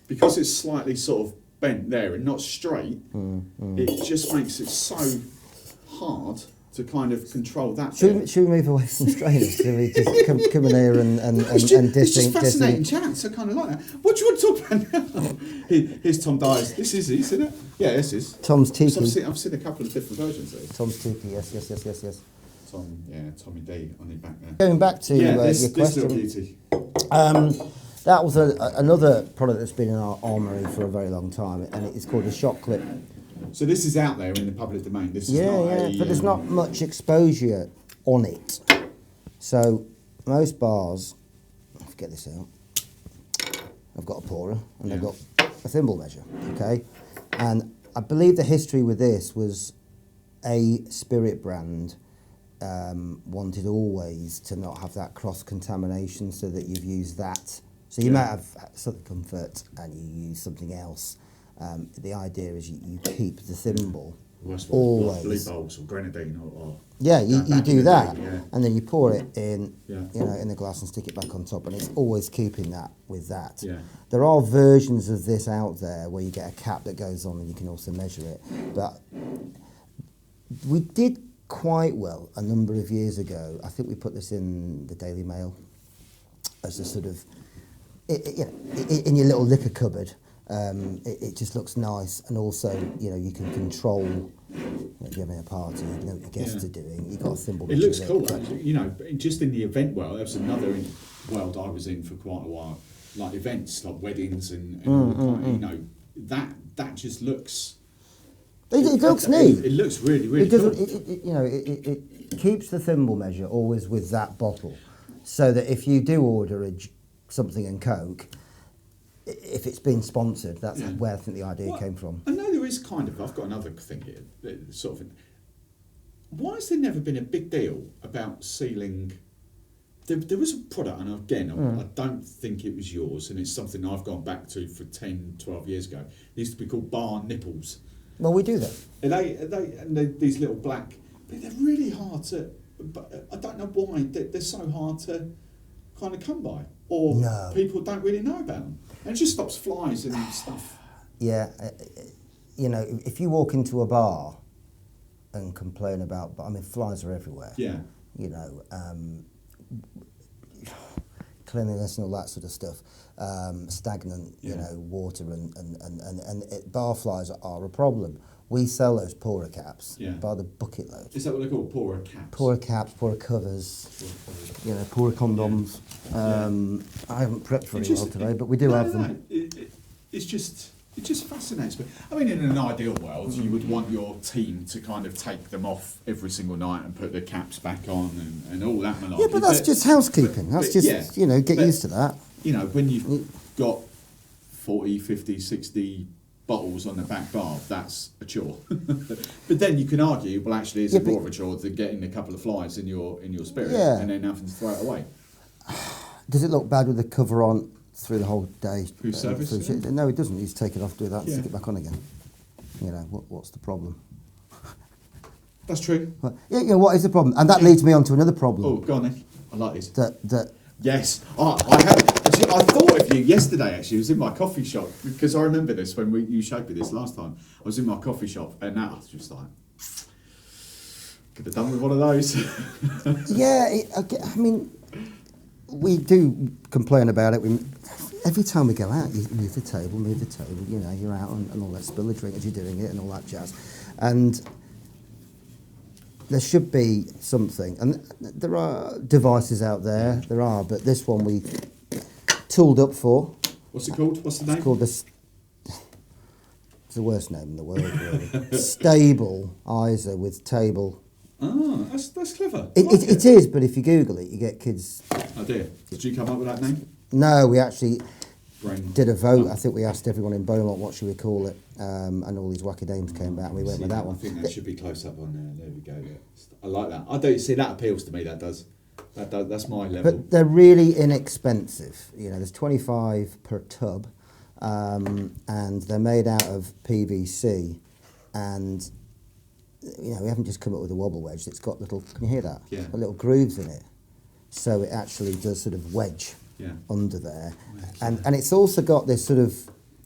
because it's slightly sort of bent there and not straight. It just makes it so hard to kind of control that. Should we move away from strainers? Should we just come in here and it's just fascinating chats. I kind of like that. What do you want to talk about now? Here's Tom Dyer's. This is his, isn't it? Yeah, this is. Tom's Tiki. I've seen a couple of different versions of it. Tom's Tiki, yes. Tommy D on the back there. Going back to your question. This little beauty. That was another product that's been in our armoury for a very long time, and it's called a shot clip. So this is out there in the public domain. This is but there's not much exposure on it. So most bars, let's get this out. I've got a pourer and I've got a thimble measure, okay? And I believe the history with this was a spirit brand wanted always to not have that cross-contamination, so that you've used that. So you might have Southern Comfort and you use something else. The idea is you keep the thimble always. Blue bowls or grenadine or you do that, day, and then you pour it in, in the glass and stick it back on top, and it's always keeping that with that. Yeah. There are versions of this out there where you get a cap that goes on and you can also measure it, but we did quite well a number of years ago. I think we put this in the Daily Mail as a sort of, in your little liquor cupboard. It just looks nice, and also you can control. If you're having a party, you know what your guests are doing. You've got a thimble. It looks cool, actually. Just in the event world, there was another world I was in for quite a while, like events, like weddings and that just looks. It looks neat. It looks really cool. It keeps the thimble measure always with that bottle, so that if you do order something in Coke, if it's been sponsored, that's where I think the idea came from. I know there is I've got another thing here, sort of. Why has there never been a big deal about sealing? There was a product, and again, I don't think it was yours, and it's something I've gone back to for 10, 12 years ago. It used to be called bar nipples. Well, we do that. And these little black, but they're really hard to. But I don't know why they're so hard to kind of come by, or people don't really know about them, and it just stops flies and stuff. Yeah, if you walk into a bar and complain about, flies are everywhere. Yeah. Cleanliness and all that sort of stuff, stagnant, water and bar flies are a problem. We sell those pourer caps by the bucket load. Is that what they're called, pourer caps? Pourer caps, pourer covers, pourer condoms. I haven't prepped very well today, but we do have them. It just fascinates me. In an ideal world, you would want your team to kind of take them off every single night and put their caps back on and all that malarkey. Yeah, but that's just housekeeping. That's just, get used to that. When you've got 40, 50, 60 bottles on the back bar, that's a chore. But then you can argue, well, actually, it's more of a chore than getting a couple of flies in your spirit and then having to throw it away. Does it look bad with the cover on through the whole day? Through service? No, it doesn't. You just take it off, do that, and stick it back on again. What's the problem? That's true. What is the problem? And that leads me on to another problem. Oh, go on then. I like this. Yes. I thought of you yesterday, actually. It was in my coffee shop, because I remember this when you showed me this last time. I was in my coffee shop, and that was just like, could have done with one of those. We do complain about it. Every time we go out, you move the table, you're out and all that, spill a drink as you're doing it and all that jazz. And there should be something, and there are devices out there, but this one we tooled up for. What's it called? What's the name? It's called It's the worst name in the world, really. Stabilizer with table. Ah, that's clever. It is, but if you Google it, you get kids. Oh dear. Did you come up with that name? No, we actually Brain. did a vote. I think we asked everyone in Beaumont what should we call it, and all these wacky names came back, and we went with that one. I think that should be close up on there. There we go. I like that. I don't see that appeals to me. That does. That's my level. But they're really inexpensive. You know, there's 25 per tub, and they're made out of PVC, and you know we haven't just come up with a wobble wedge. It's got little. Can you hear that? Yeah. Got little grooves in it, so it actually does sort of wedge under there, and it's also got this sort of.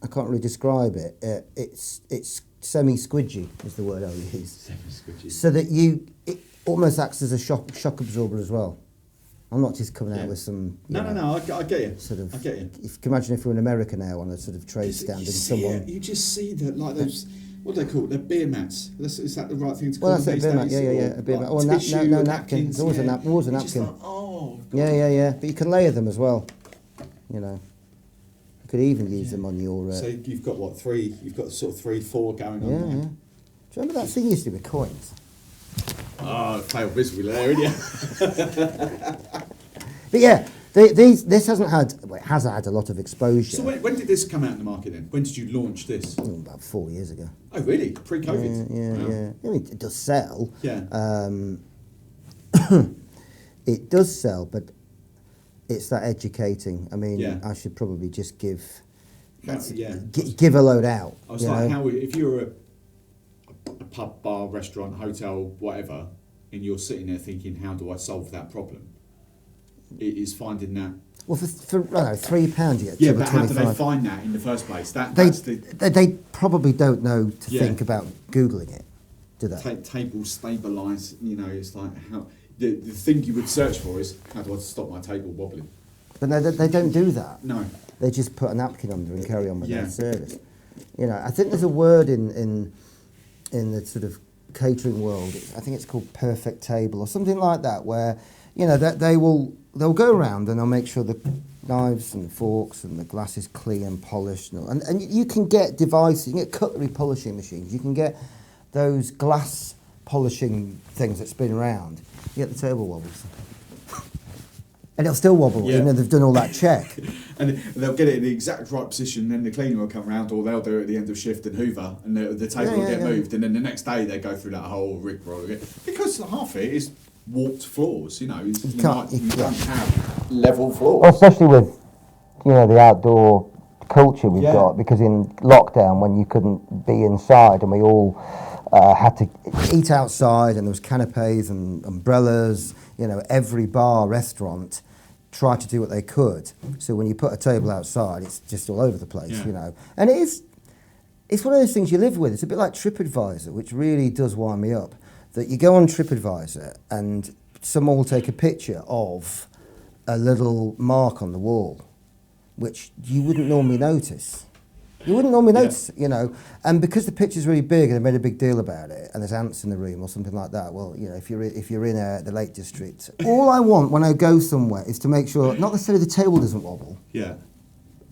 I can't really describe it. It's semi-squidgy is the word I'll use. Semi-squidgy. So that it almost acts as a shock absorber as well. I'm not just coming out with some. No. I get you. Sort of. I get you. If you can imagine if we're in America now on a sort of trade stand and someone. You just see that like those. What do they call it? They're beer mats. Is that the right thing to call Well, them? that's a beer mat. Yeah. A beer mat. Oh, no napkin. There's always a napkin. Always a napkin. Like, oh. God. Yeah. But you can layer them as well. You know. You could even use them on your. So you've got what 3? You've got sort of 3, 4 going on. Yeah. There. Do you remember that thing you used to do with coins? Oh, failed miserably there, didn't you? But yeah, this hasn't had. Well, it has had a lot of exposure. So when did this come out in the market then? When did you launch this? About 4 years ago. Oh, really? Pre-COVID? Yeah. I mean, it does sell. Yeah. It does sell, but it's that educating. I mean, Yeah. I should probably just give Yeah. give a load out. I was like, if you're a pub, bar, restaurant, hotel, whatever, and you're sitting there thinking, how do I solve that problem? It is finding that. Well, for I don't know, £3 you get. Yeah, but how do they find that in the first place? They probably don't know to Yeah. think about Googling it, do they? Table stabilise. You know, it's like how the thing you would search for is how do I stop my table wobbling? But no, they don't do that. No. They just put a napkin under and carry on with Yeah. their service. You know, I think there's a word in the sort of catering world. I think it's called perfect table or something like that, where you know that they'll go around and they'll make sure the knives and the forks and the glass is clean and polished, and you can get devices, you can get cutlery polishing machines, you can get those glass polishing things that spin around. You get the table wobbles. And it'll still wobble, even though they've done all that check. And they'll get it in the exact right position, then the cleaner will come around, or they'll do it at the end of shift and hoover, and the table will get moved, and then the next day they go through that whole rigmarole again. Because half of it is warped floors, you know. You don't have level floors. Well, especially with, you know, the outdoor culture we've got, because in lockdown when you couldn't be inside and we all had to eat outside and there was canapes and umbrellas, you know, every bar, restaurant tried to do what they could. So when you put a table outside, it's just all over the place, you know. And it's one of those things you live with. It's a bit like TripAdvisor, which really does wind me up. That you go on TripAdvisor and someone will take a picture of a little mark on the wall, which you wouldn't normally notice. You wouldn't normally notice, you know, and because the picture's really big and they made a big deal about it, and there's ants in the room or something like that. Well, you know, if you're in the Lake District, all I want when I go somewhere is to make sure not necessarily the table doesn't wobble, and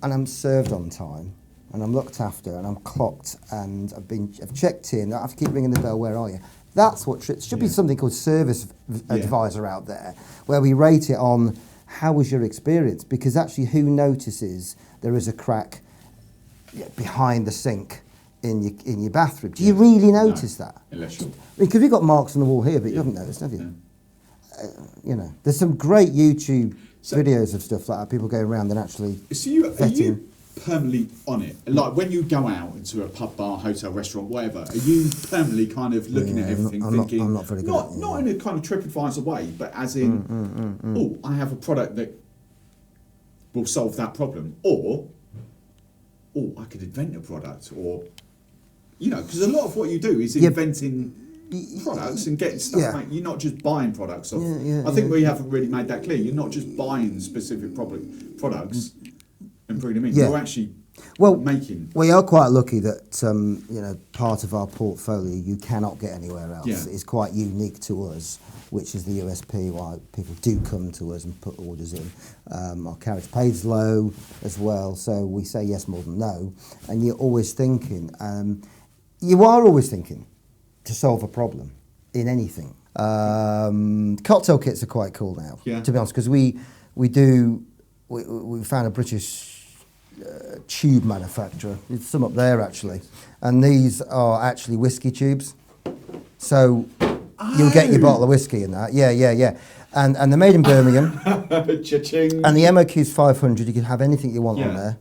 I'm served on time, and I'm looked after, and I'm clocked, and I've checked in. I have to keep ringing the bell. Where are you? That's what should be something called Service Advisor out there, where we rate it on how was your experience, because actually who notices there is a crack behind the sink in your bathroom? Do you really notice that? Unless you're... Because we've got marks on the wall here, but you haven't noticed, have you? You know, there's some great YouTube videos of stuff like that, people going around and actually are you permanently on it? Like when you go out into a pub, bar, hotel, restaurant, whatever, are you permanently kind of looking at everything, thinking... I'm not very good at it. Not in a kind of TripAdvisor way, but as in, oh, I have a product that will solve that problem, or... oh, I could invent a product, or, you know, because a lot of what you do is inventing products and getting stuff made. You're not just buying products off. I think we haven't really made that clear. You're not just buying specific products and bringing them in. You're actually Well, making. we are quite lucky that part of our portfolio you cannot get anywhere else. Yeah. It's quite unique to us, which is the USP why people do come to us and put orders in. Our carriage pays low as well, so we say yes more than no. And you're always thinking, to solve a problem in anything. Cocktail kits are quite cool now, to be honest, because we found a British tube manufacturer. There's some up there actually, and these are actually whiskey tubes. So you'll get your bottle of whiskey in that. Yeah. And they're made in Birmingham. Cha-ching. And the MOQ is 500. You can have anything you want on there.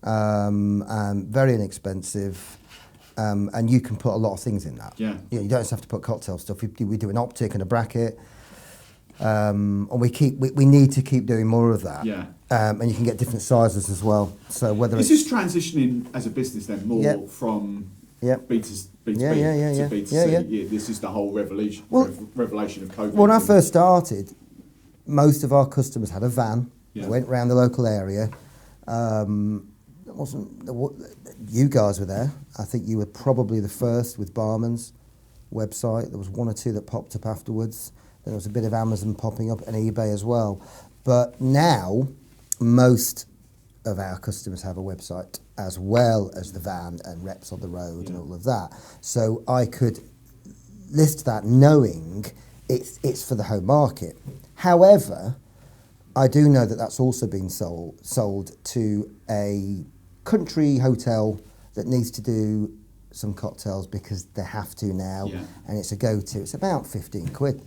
And very inexpensive. And you can put a lot of things in that. Yeah. You don't just have to put cocktail stuff. We do an optic and a bracket. And we need to keep doing more of that. Yeah. And you can get different sizes as well. So whether Is this transitioning as a business then more from B to B to B to B to C? Yeah, this is the whole revelation of COVID. When I first started, most of our customers had a van. Yeah. They went around the local area. You guys were there. I think you were probably the first with Barman's website. There was one or two that popped up afterwards. There was a bit of Amazon popping up and eBay as well. But now, most of our customers have a website as well as the van and reps on the road and all of that. So I could list that knowing it's for the home market. However, I do know that that's also been sold to a country hotel that needs to do some cocktails because they have to now, and it's a go-to. It's about 15 quid,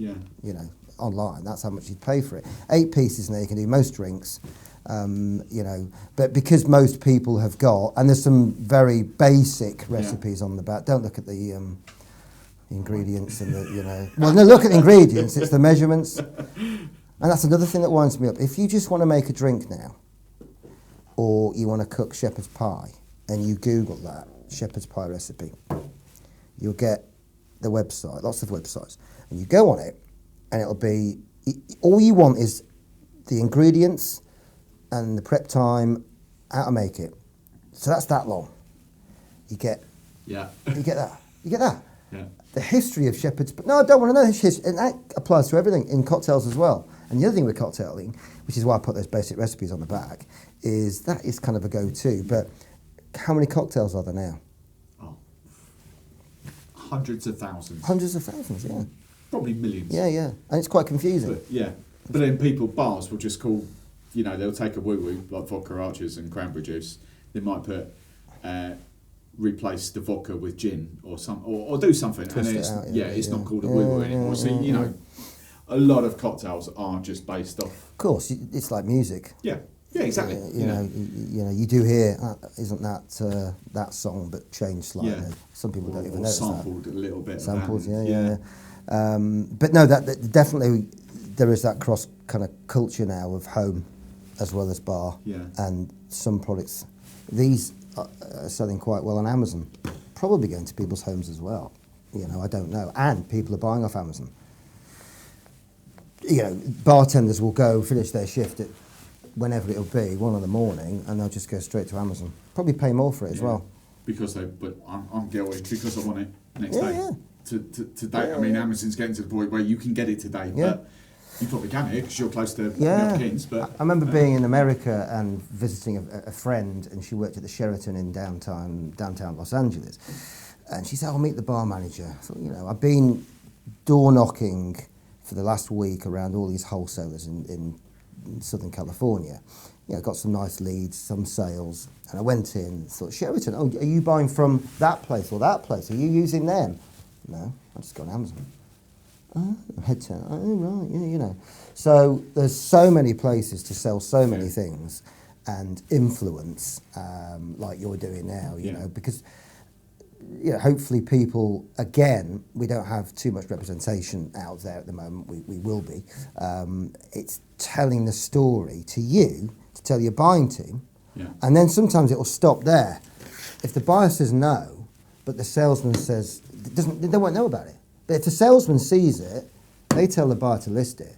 online. That's how much you'd pay for it. 8 pieces now, you can do most drinks, but because most people have got, and there's some very basic recipes on the back. Don't look at the ingredients and well, no, look at the ingredients, it's the measurements. And that's another thing that winds me up. If you just want to make a drink now, or you want to cook shepherd's pie, and you Google that, shepherd's pie recipe, you'll get the website, lots of websites, and you go on it, and it'll be, all you want is the ingredients and the prep time, how to make it. So that's that long. You get that. Yeah. The history of shepherd's pie. No, I don't want to know the history, and that applies to everything in cocktails as well. And the other thing with cocktailing, which is why I put those basic recipes on the back, is that is kind of a go-to. But how many cocktails are there now? Oh, hundreds of thousands. Hundreds of thousands, yeah. Probably millions. Yeah, and it's quite confusing. But then bars will just call, they'll take a woo-woo, like vodka archers and cranberry juice. They might put, replace the vodka with gin or do something. Twist and it out, it's not called a woo-woo anymore. So, a lot of cocktails are just based off. Of course, it's like music. Yeah, exactly. You do hear, isn't that that song, but changed slightly. Yeah. Some people don't even notice sampled a little bit. Sampled, yeah. But no, that definitely there is that cross kind of culture now of home as well as bar. Yeah. And some products, these are selling quite well on Amazon. Probably going to people's homes as well. I don't know. And people are buying off Amazon. Bartenders will go finish their shift at whenever it'll be, 1 a.m, and they'll just go straight to Amazon. Probably pay more for it as well. But I'm guilty because I want it next day. Yeah. Today, I mean, Amazon's getting to the point where you can get it today, but you probably can here because you're close to Milton Keynes. But I remember being in America and visiting a friend, and she worked at the Sheraton in downtown Los Angeles, and she said, "I'll meet the bar manager." I thought, I've been door knocking for the last week around all these wholesalers in Southern California. Got some nice leads, some sales, and I went in and thought, Sheraton, are you buying from that place or that place? Are you using them? No, I just go on Amazon. Head turn, right, So there's so many places to sell so many things and influence, like you're doing now, because hopefully people, again, we don't have too much representation out there at the moment, we will be. It's telling the story to you, to tell your buying team, and then sometimes it will stop there. If the buyer says no, but the salesman says, they won't know about it. But if the salesman sees it, they tell the buyer to list it.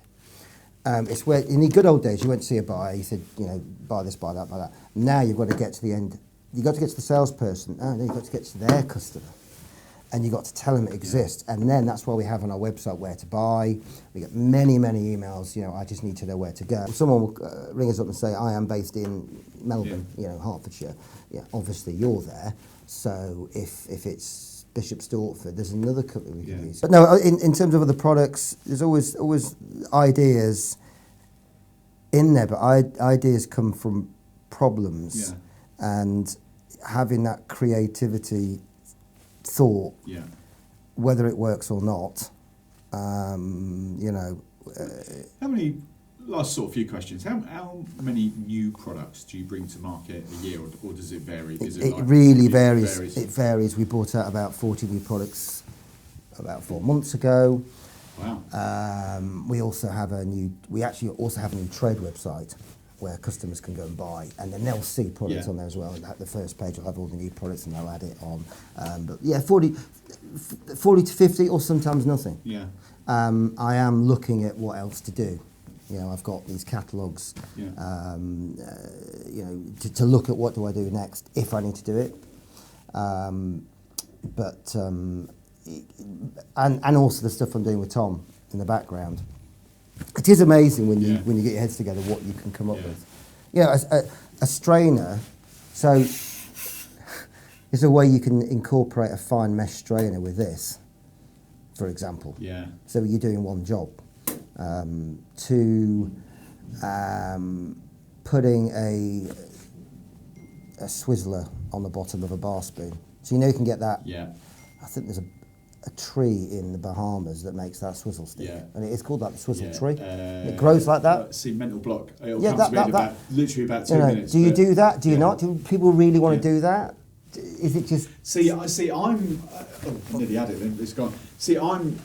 It's where in the good old days you went to see a buyer, you said, buy this, buy that, buy that. Now you've got to get to the end. You've got to get to the salesperson. No, you've got to get to their customer. And you've got to tell them it exists. And then that's why we have on our website where to buy. We get many, many emails, I just need to know where to go. Someone will ring us up and say, I am based in Melbourne, Hertfordshire. Yeah, obviously you're there. So if it's Bishop Stortford, there's another company we can use. But no, in terms of other products, there's always ideas in there, but ideas come from problems. And having that creativity thought, whether it works or not, How many, last sort of few questions, how many new products do you bring to market a year, or does it vary? It really varies. It varies. We brought out about 40 new products about 4 months ago. Wow. We actually also have a new trade website where customers can go and buy, and then they'll see products on there as well. And at the first page will have all the new products and they'll add it on. But yeah, 40 to 50 or sometimes nothing. Yeah. I am looking at what else to do. I've got these catalogues, to look at what do I do next if I need to do it. And also the stuff I'm doing with Tom in the background. It is amazing when you get your heads together what you can come up with. A strainer, so there's a way you can incorporate a fine mesh strainer with this, for example. Yeah. So you're doing one job. Putting a swizzler on the bottom of a bar spoon. So you can get that. Yeah. I think there's a tree in the Bahamas that makes that swizzle stick, and it is called like the swizzle tree. It grows like that. See, mental block. It'll come to me in literally about 2 minutes. Do you do that? Do you not? Do people really want to do that? Is it just? See, I'm nearly had it. Then it's gone. See, I'm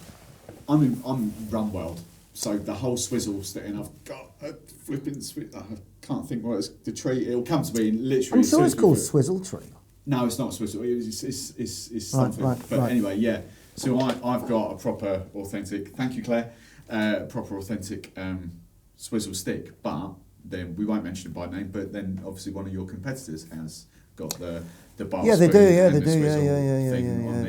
rum world. So the whole swizzle stick, and I've got a flipping I can't think what it's the tree. It'll come to me literally. I'm sure it's called swizzle tree. No, it's not a swizzle. It's something. But anyway, yeah. So I've got a proper authentic. Thank you, Claire. Proper authentic swizzle stick, but then we won't mention it by name. But then obviously one of your competitors has got the bar. Yeah, they do. Yeah, they do.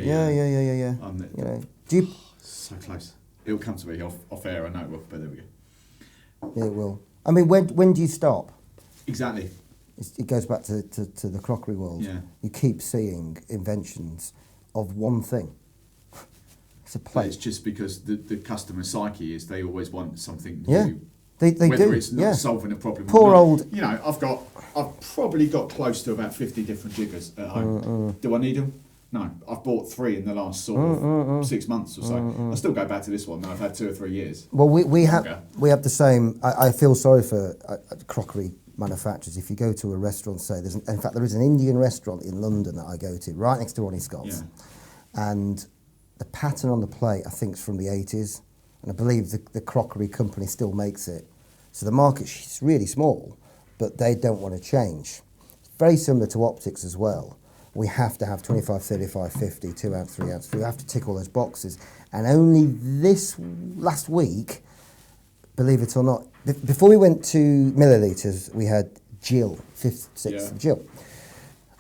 Yeah. Do you? So close. It'll come to me off air. I know it will, but there we go. Yeah, it will. I mean, when do you stop? Exactly. It goes back to the crockery world. Yeah. You keep seeing inventions of one thing. It's a plate. But it's just because the customer psyche is they always want something new. Yeah. They whether do. It's not solving a problem. Poor old. I've probably got close to about 50 different jiggers at home. Do I need them? No. I've bought 3 in the last sort of 6 months or so. I still go back to this one. I've had 2 or 3 years. Well, we have the same. I feel sorry for crockery manufacturers. If you go to a restaurant, say in fact there is an Indian restaurant in London that I go to, right next to Ronnie Scott's, and the pattern on the plate I think is from the 80s, and I believe the crockery company still makes it. So the market's really small, but they don't want to change. It's very similar to optics as well. We have to have 25, 35, 50, 2 ounce, 3 ounce. We have to tick all those boxes. And only this last week, believe it or not, before we went to millilitres, we had Jill, 5th, 6th Jill.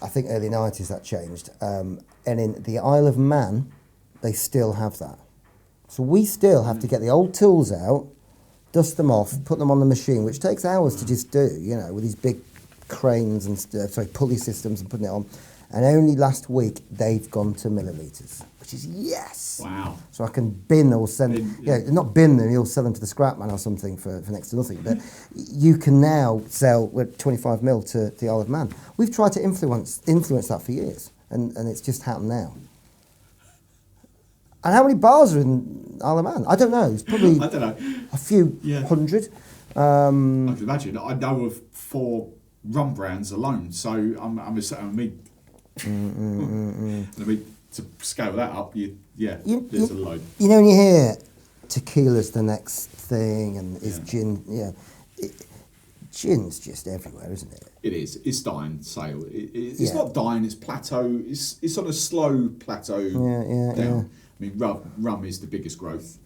I think early 90s that changed. And in the Isle of Man, they still have that. So we still have to get the old tools out, dust them off, put them on the machine, which takes hours to just do, with these big cranes and pulley systems and putting it on. And only last week they've gone to millilitres, which is yes. Wow. So I can bin or send, not bin them, you'll sell them to the scrap man or something for next to nothing. But you can now sell with 25 mil to the Isle of Man. We've tried to influence that for years, and it's just happened now. And how many bars are in Isle of Man? I don't know. It's probably I don't know. A few hundred. I can imagine. I know of 4 rum brands alone, so I'm I mean, to scale that up, there's a load. When you hear tequila's the next thing, and is gin, gin's just everywhere, isn't it? It is. It's dying sale. It's not dying. It's plateau. It's on a slow plateau down. I mean, rum is the biggest growth.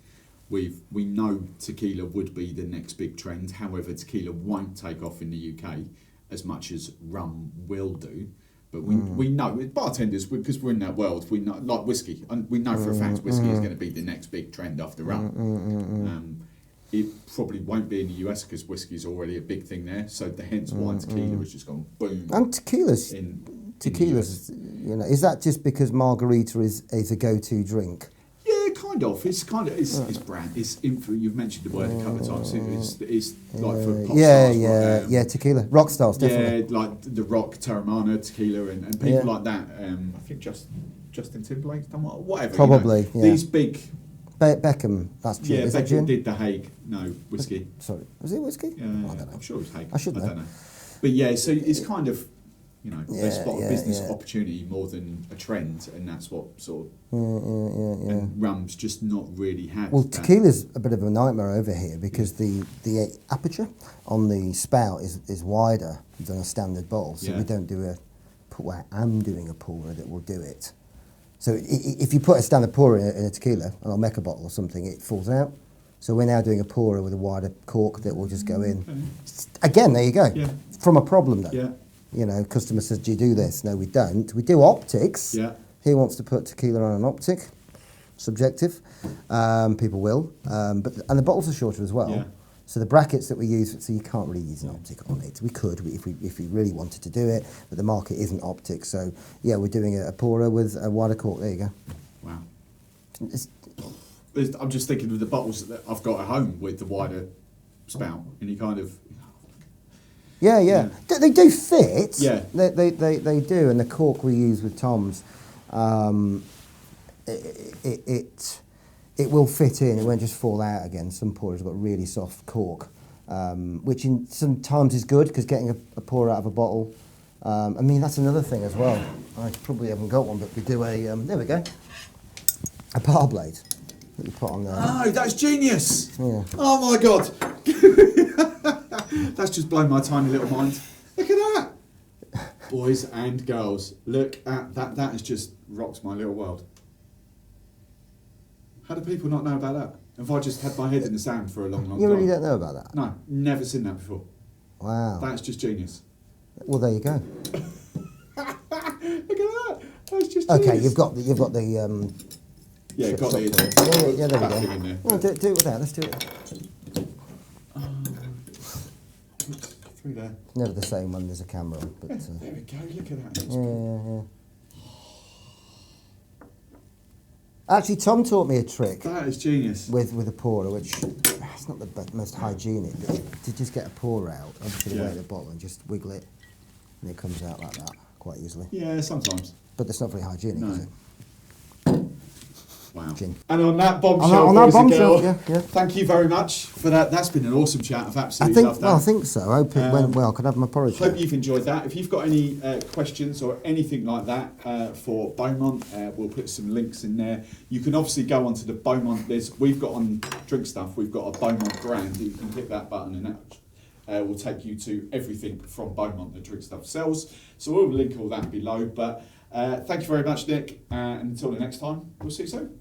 We know tequila would be the next big trend. However, tequila won't take off in the UK as much as rum will do. But we know, bartenders, because we're in that world, we know, like whiskey, and we know for a fact whiskey is going to be the next big trend after rum. It probably won't be in the US because whiskey is already a big thing there. So hence why tequila has just gone boom. And tequila's, is that just because margarita is a go-to drink? Yeah, kind of. It's brand. It's you've mentioned the word a couple of times. It's like for pop stars. Tequila, rock stars, definitely. Yeah, like the Rock, Terramana, tequila, and people like that. I think Justin Timberlake's done whatever. Probably, These big. Beckham, that's true. Yeah, is Beckham that gin? did the Hague. No, whiskey. Sorry, was it whiskey? Yeah, I don't know. I'm sure it was Hague. I should know. don't know. But yeah, so it's kind of, they spot a business opportunity more than a trend, and that's what sort of. And rum's just not really had. Well, tequila's a bit of a nightmare over here because the aperture on the spout is wider than a standard bottle, so we don't do I'm doing a pourer that will do it. So if you put a standard pourer in a tequila, an Olmeca bottle or something, it falls out. So we're now doing a pourer with a wider cork that will just go in. Okay. Again, there you go. Yeah. From a problem though. Yeah. Customer says, do you do this? No, we don't. We do optics. Yeah. He wants to put tequila on an optic. Subjective. People will. And the bottles are shorter as well. Yeah. So the brackets that we use, so you can't really use an optic on it. We could if we really wanted to do it, but the market isn't optic. So yeah, we're doing a pourer with a wider cork. There you go. Wow. I'm just thinking of the bottles that I've got at home with the wider spout, and you kind of. Yeah. They do fit. Yeah. They do, and the cork we use with Tom's, it will fit in. It won't just fall out again. Some pourers have got really soft cork, which sometimes is good because getting a pourer out of a bottle. That's another thing as well. I probably haven't got one, but we do there we go, a bar blade that you put on there. Oh, that's genius! Yeah. Oh my god, that's just blown my tiny little mind. Look at that, boys and girls. Look at that. That has just rocked my little world. How do people not know about that? Have I just had my head in the sand for a long time? You really don't know about that? No, never seen that before. Wow. That's just genius. Well, there you go. Look at that. That's just okay. genius. You've got the got the yeah, there we go. in there. Well, do it with that. Let's do it. Through there. Never the same when there's a camera on, but there we go. Look at that. Yeah. Actually, Tom taught me a trick. That is genius. With a pourer, which it's not the most hygienic, but to just get a pourer out onto the way of the bottle and just wiggle it, and it comes out like that quite easily. Yeah, sometimes. But that's not very hygienic, is it? Wow. Gin. And on that bombshell, yeah. Thank you very much for that. That's been an awesome chat. I've absolutely loved that. Well, I think so. I hope it went well. Could I have my porridge? Hope you've enjoyed that. If you've got any questions or anything like that for Beaumont, we'll put some links in there. You can obviously go onto the Beaumont. We've got on Drinkstuff, we've got a Beaumont brand. You can click that button and that will take you to everything from Beaumont that Drinkstuff sells. So we'll link all that below. But thank you very much, Nick. And until the next time, we'll see you soon.